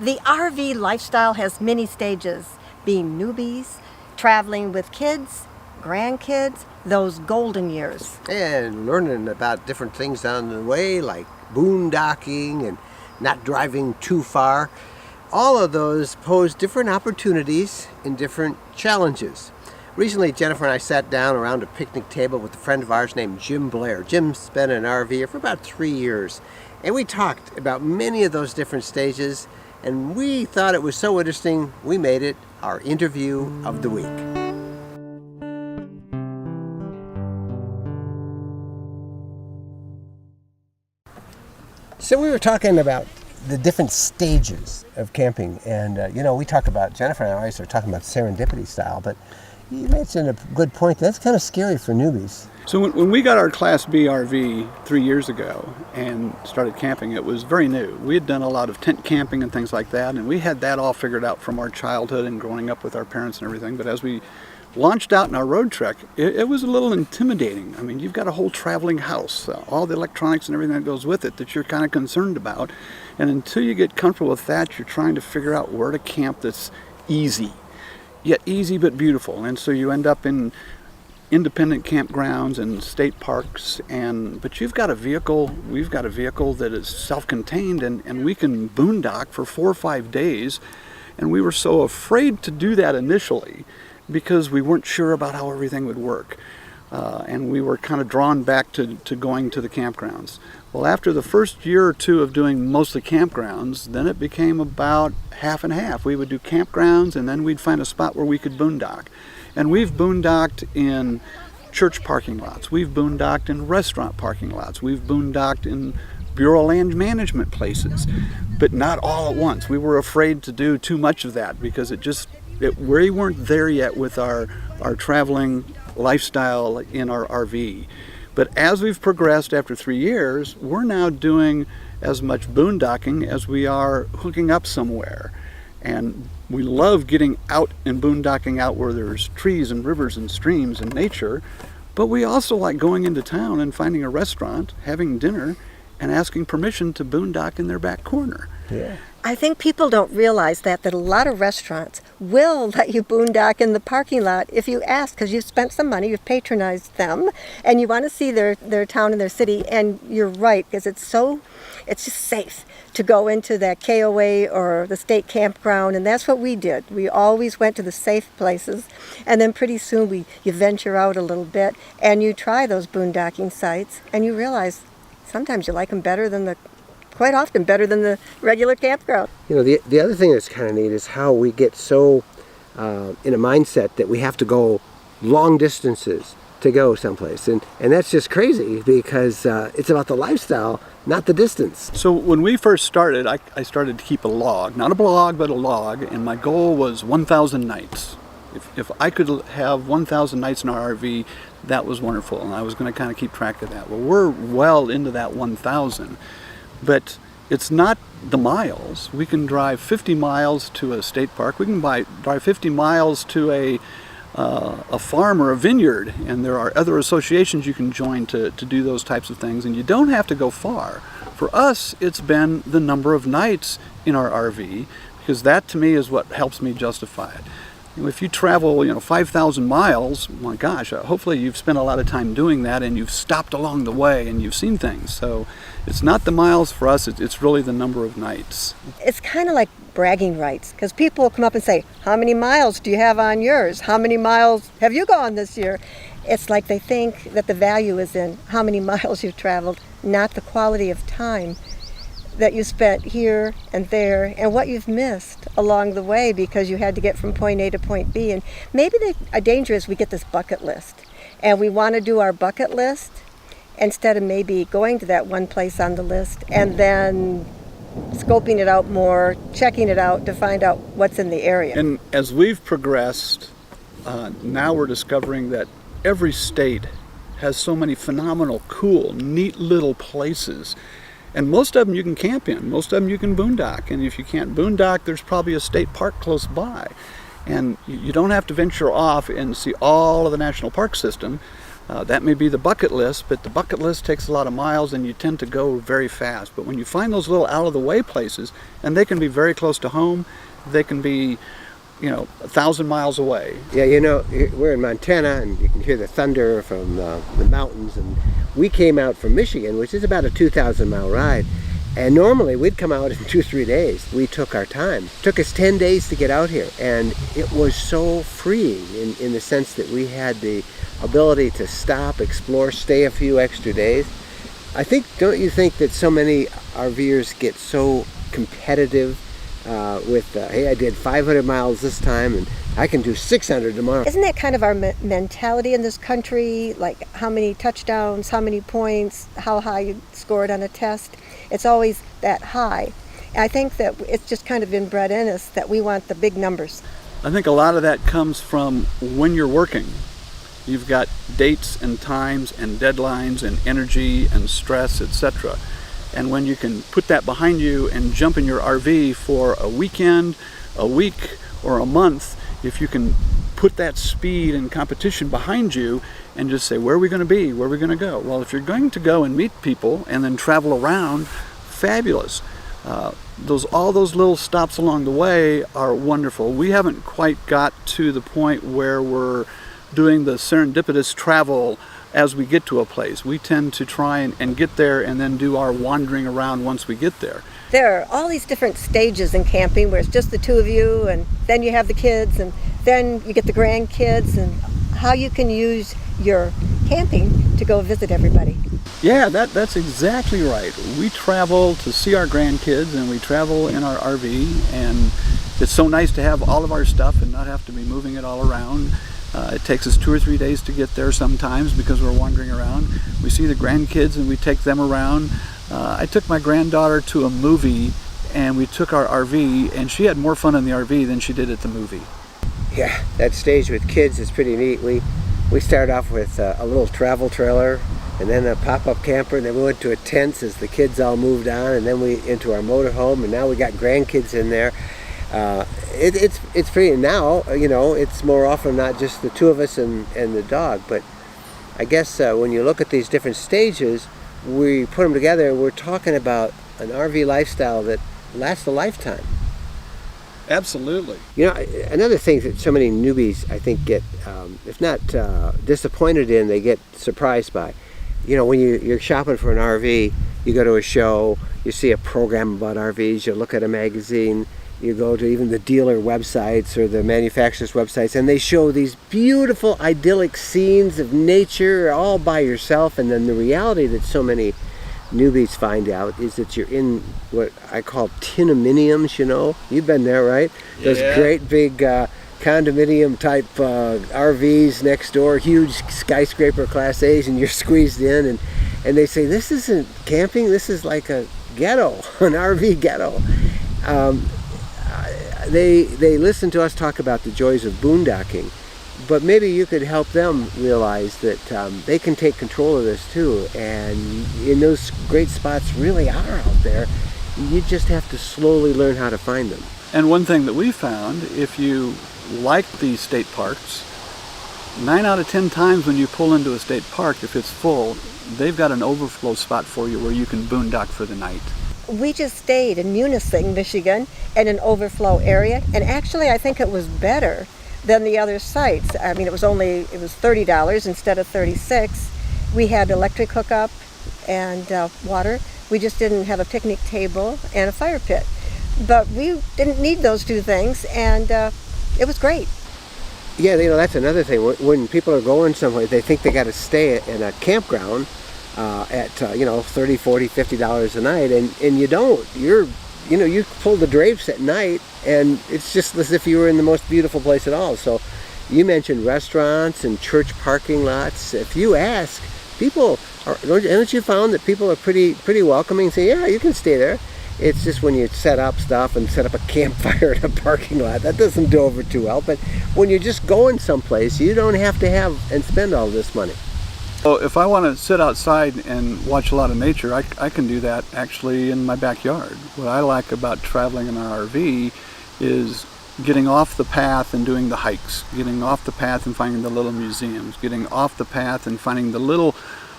The RV lifestyle has many stages, being newbies, traveling with kids, grandkids, those golden years. And learning about different things on the way, like boondocking and not driving too far. All of those pose different opportunities and different challenges. Recently, Jennifer and I sat down around a picnic table with a friend of ours named Jim Blair. Jim's been an RVer for about 3 years, and we talked about many of those different stages, and we thought it was so interesting, we made it our interview of the week. So we were talking about the different stages of camping, and we talk about, Jennifer and I always are talking about serendipity style, but you mentioned a good point. That's kind of scary for newbies. So when we got our Class B RV 3 years ago and started camping, it was very new. We had done a lot of tent camping and things like that, and we had that all figured out from our childhood and growing up with our parents and everything. But as we launched out in our road trek, it was a little intimidating. I mean, you've got a whole traveling house, all the electronics and everything that goes with it that you're kind of concerned about. And until you get comfortable with that, you're trying to figure out where to camp that's easy. Yet easy but beautiful, and so you end up in independent campgrounds and state parks, but you've got a vehicle, we've got a vehicle that is self-contained, and we can boondock for 4 or 5 days, and we were so afraid to do that initially because we weren't sure about how everything would work, and we were kind of drawn back to going to the campgrounds. Well, after the first year or two of doing mostly campgrounds, then it became about half and half. We would do campgrounds, and then we'd find a spot where we could boondock. And we've boondocked in church parking lots. We've boondocked in restaurant parking lots. We've boondocked in Bureau of Land Management places, but not all at once. We were afraid to do too much of that because we weren't there yet with our traveling lifestyle in our RV. But as we've progressed after 3 years, we're now doing as much boondocking as we are hooking up somewhere. And we love getting out and boondocking out where there's trees and rivers and streams and nature. But we also like going into town and finding a restaurant, having dinner, and asking permission to boondock in their back corner. Yeah. I think people don't realize that a lot of restaurants will let you boondock in the parking lot if you ask, because you've spent some money, you've patronized them, and you want to see their town and their city. And you're right, because it's just safe to go into that KOA or the state campground, and that's what we did. We always went to the safe places, and then pretty soon you venture out a little bit, and you try those boondocking sites, and you realize sometimes you like them quite often better than the regular campground. The other thing that's kind of neat is how we get so in a mindset that we have to go long distances to go someplace, and that's just crazy because it's about the lifestyle, not the distance. So when we first started, I started to keep a log, not a blog, but a log, and my goal was 1,000 nights. If I could have 1,000 nights in our RV, that was wonderful, and I was going to kind of keep track of that. Well, we're well into that 1,000. But it's not the miles. We can drive 50 miles to a state park. We can drive 50 miles to a farm or a vineyard, and there are other associations you can join to do those types of things, and you don't have to go far. For us, it's been the number of nights in our RV, because that to me is what helps me justify it. If you travel, 5,000 miles, my gosh, hopefully you've spent a lot of time doing that and you've stopped along the way and you've seen things. So it's not the miles for us, it's really the number of nights. It's kind of like bragging rights, because people will come up and say, how many miles do you have on yours? How many miles have you gone this year? It's like they think that the value is in how many miles you've traveled, not the quality of time that you spent here and there and what you've missed along the way because you had to get from point A to point B. And maybe a danger is we get this bucket list and we want to do our bucket list instead of maybe going to that one place on the list and then scoping it out more, checking it out to find out what's in the area. And as we've progressed, now we're discovering that every state has so many phenomenal, cool, neat little places. And most of them you can camp in, most of them you can boondock. And if you can't boondock, there's probably a state park close by. And you don't have to venture off and see all of the national park system. That may be the bucket list, but the bucket list takes a lot of miles and you tend to go very fast. But when you find those little out-of-the-way places, and they can be very close to home, they can be 1,000 miles away. Yeah, we're in Montana and you can hear the thunder from the mountains, and we came out from Michigan, which is about a 2,000-mile ride, and normally we'd come out in 2-3 days. We took our time. It took us 10 days to get out here, and it was so freeing in the sense that we had the ability to stop, explore, stay a few extra days. Don't you think that so many RVers get so competitive with, hey, I did 500 miles this time and I can do 600 tomorrow? Isn't that kind of our mentality in this country? Like how many touchdowns, how many points, how high you scored on a test? It's always that high. And I think that it's just kind of inbred in us that we want the big numbers. I think a lot of that comes from when you're working. You've got dates and times and deadlines and energy and stress, etc. And when you can put that behind you and jump in your RV for a weekend, a week, or a month, if you can put that speed and competition behind you and just say, where are we going to be? Where are we going to go? Well, if you're going to go and meet people and then travel around, fabulous. All those little stops along the way are wonderful. We haven't quite got to the point where we're doing the serendipitous travel as we get to a place. We tend to try and get there and then do our wandering around once we get there. There are all these different stages in camping where it's just the two of you, and then you have the kids, and then you get the grandkids, and how you can use your camping to go visit everybody. Yeah, that's exactly right. We travel to see our grandkids and we travel in our RV, and it's so nice to have all of our stuff and not have to be moving it all around. It takes us 2 or 3 days to get there sometimes because we're wandering around. We see the grandkids and we take them around. I took my granddaughter to a movie and we took our RV, and she had more fun in the RV than she did at the movie. Yeah, that stage with kids is pretty neat. We started off with a little travel trailer and then a pop-up camper, and then we went to a tent as the kids all moved on, and then we into our motorhome, and now we got grandkids in there. It's pretty now. It's more often not just the two of us and the dog, but I guess when you look at these different stages, we put them together. We're talking about an RV lifestyle that lasts a lifetime. Absolutely. Another thing that so many newbies, I think, get, if not disappointed in, they get surprised by. When you're shopping for an RV, you go to a show, you see a program about RVs, you look at a magazine, you go to even the dealer websites or the manufacturer's websites, and they show these beautiful, idyllic scenes of nature all by yourself. And then the reality that so many newbies find out is that you're in what I call tinaminiums. You've been there, right? Yeah. Those great big condominium type RVs next door, huge skyscraper Class A's, and you're squeezed in, and they say, this isn't camping, this is like a ghetto, an RV ghetto. They listen to us talk about the joys of boondocking, but maybe you could help them realize that they can take control of this too, and in those great spots really are out there. You just have to slowly learn how to find them. And one thing that we found, if you like the state parks, 9 out of 10 times when you pull into a state park, if it's full, they've got an overflow spot for you where you can boondock for the night. We just stayed in Munising, Michigan, in an overflow area, and actually I think it was better than the other sites. I mean, it was $30 instead of $36. We had electric hookup and water. We just didn't have a picnic table and a fire pit. But we didn't need those two things, and it was great. Yeah, that's another thing. When people are going somewhere, they think they got to stay in a campground at $30, $40, $50 a night, and you don't. You pull the drapes at night, and it's just as if you were in the most beautiful place at all. So you mentioned restaurants and church parking lots. If you ask, people haven't you found that people are pretty welcoming? Say, yeah, you can stay there. It's just when you set up stuff and set up a campfire in a parking lot, that doesn't do over too well. But when you're just going someplace, you don't have to have and spend all this money. So if I want to sit outside and watch a lot of nature, I can do that actually in my backyard. What I like about traveling in an RV is getting off the path and doing the hikes, getting off the path and finding the little museums, getting off the path and finding the little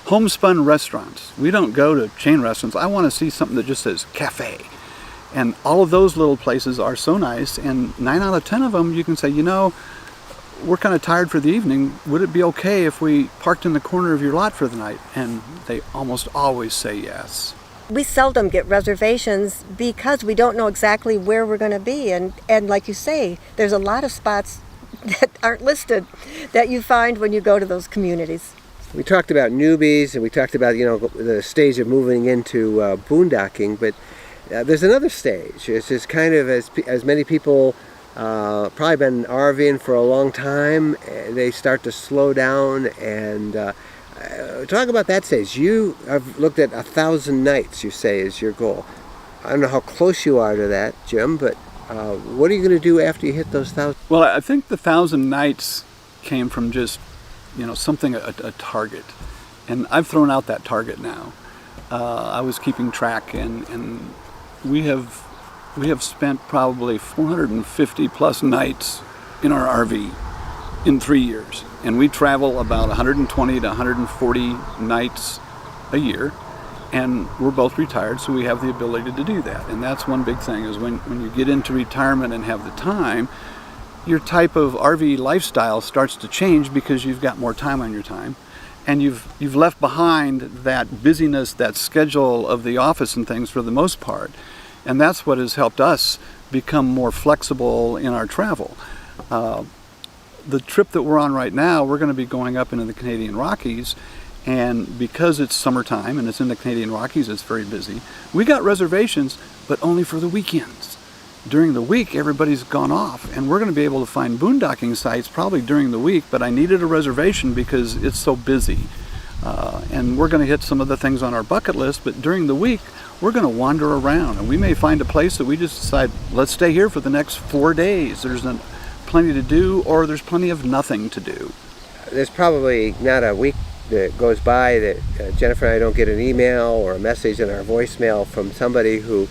homespun restaurants. We don't go to chain restaurants. I want to see something that just says cafe. And all of those little places are so nice, and 9 out of 10 of them you can say, you know, we're kind of tired for the evening. Would it be okay if we parked in the corner of your lot for the night? And they almost always say yes. We seldom get reservations because we don't know exactly where we're going to be. And like you say, there's a lot of spots that aren't listed that you find when you go to those communities. We talked about newbies, and we talked about, you know, the stage of moving into boondocking, but there's another stage. It's just kind of as many people probably been RVing for a long time, they start to slow down and talk about that stage. You have looked at 1,000 nights, you say, is your goal. I don't know how close you are to that, Jim, but what are you going to do after you hit those 1,000? Well, I think the 1,000 nights came from just, you know, something, a target. And I've thrown out that target now. I was keeping track, and we have spent probably 450 plus nights in our RV in 3 years. And we travel about 120 to 140 nights a year. And we're both retired, so we have the ability to do that. And that's one big thing, is when you get into retirement and have the time, your type of RV lifestyle starts to change because you've got more time on your time. And you've left behind that busyness, that schedule of the office and things for the most part. And that's what has helped us become more flexible in our travel. The trip that we're on right now, we're going to be going up into the Canadian Rockies, and because it's summertime and it's in the Canadian Rockies, it's very busy. We got reservations, but only for the weekends. During the week, everybody's gone off, and we're going to be able to find boondocking sites probably during the week, but I needed a reservation because it's so busy. And we're going to hit some of the things on our bucket list, but during the week, we're going to wander around, and we may find a place that we just decide, let's stay here for the next 4 days. There's plenty to do, or there's plenty of nothing to do. There's probably not a week that goes by that Jennifer and I don't get an email or a message in our voicemail from somebody who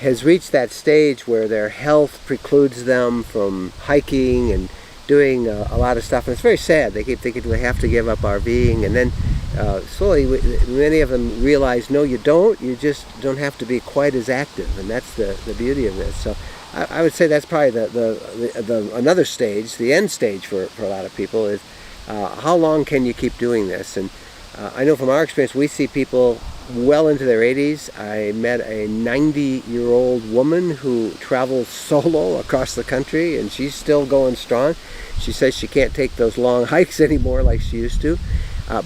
has reached that stage where their health precludes them from hiking and doing a lot of stuff. And it's very sad. They keep thinking they have to give up RVing, and then slowly many of them realize, no, you don't. You just don't have to be quite as active, and that's the beauty of this. So I would say that's probably the another stage, the end stage for a lot of people is how long can you keep doing this? And I know from our experience, we see people well into their 80s. I met a 90-year-old woman who travels solo across the country, and she's still going strong. She says she can't take those long hikes anymore like she used to,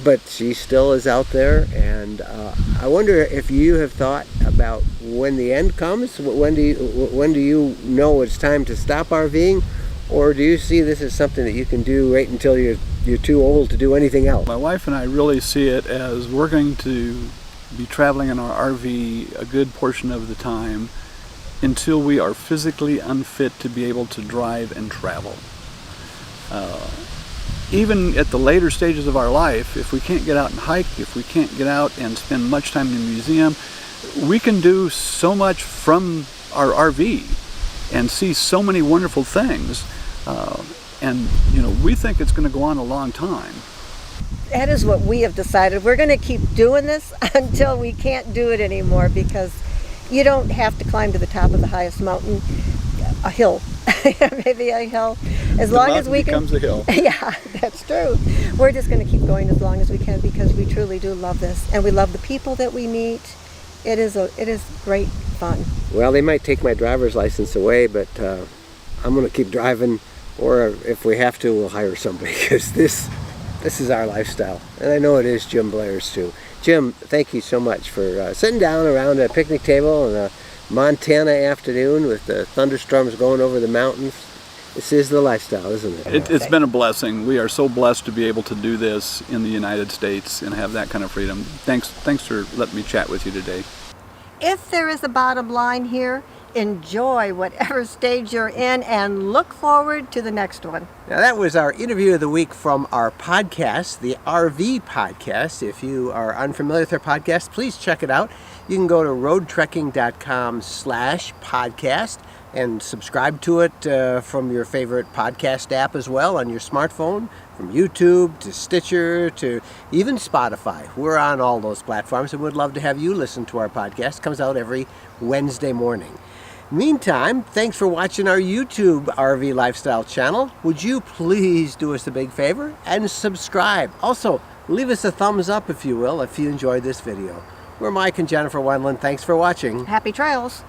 but she still is out there. And I wonder if you have thought about when the end comes. When do you know it's time to stop RVing, or do you see this as something that you can do right until you're too old to do anything else? My wife and I really see it as we're going to be traveling in our RV a good portion of the time until we are physically unfit to be able to drive and travel. Even at the later stages of our life, if we can't get out and hike, if we can't get out and spend much time in the museum, we can do so much from our RV and see so many wonderful things. And you know, we think it's going to go on a long time. That is what we have decided. We're going to keep doing this until we can't do it anymore, because you don't have to climb to the top of the highest mountain, a hill, maybe a hill. As long as we can. Becomes a hill. Yeah, that's true. We're just going to keep going as long as we can, because we truly do love this, and we love the people that we meet. It is great fun. Well, they might take my driver's license away, but I'm going to keep driving, or if we have to, we'll hire somebody, because this is our lifestyle. And I know it is Jim Blair's too. Jim, thank you so much for sitting down around a picnic table on a Montana afternoon with the thunderstorms going over the mountains. This is the lifestyle, isn't it? It's been a blessing. We are so blessed to be able to do this in the United States and have that kind of freedom. Thanks for letting me chat with you today. If there is a bottom line here, enjoy whatever stage you're in and look forward to the next one. Now, that was our interview of the week from our podcast, the RV Podcast. If you are unfamiliar with our podcast, please check it out. You can go to roadtrekking.com/podcast. and subscribe to it from your favorite podcast app as well on your smartphone, from YouTube to Stitcher to even Spotify. We're on all those platforms and would love to have you listen to our podcast. It comes out every Wednesday morning. Meantime, thanks for watching our YouTube RV Lifestyle channel. Would you please do us a big favor and subscribe? Also, leave us a thumbs up if you will, if you enjoyed this video. We're Mike and Jennifer Wendland. Thanks for watching. Happy trails.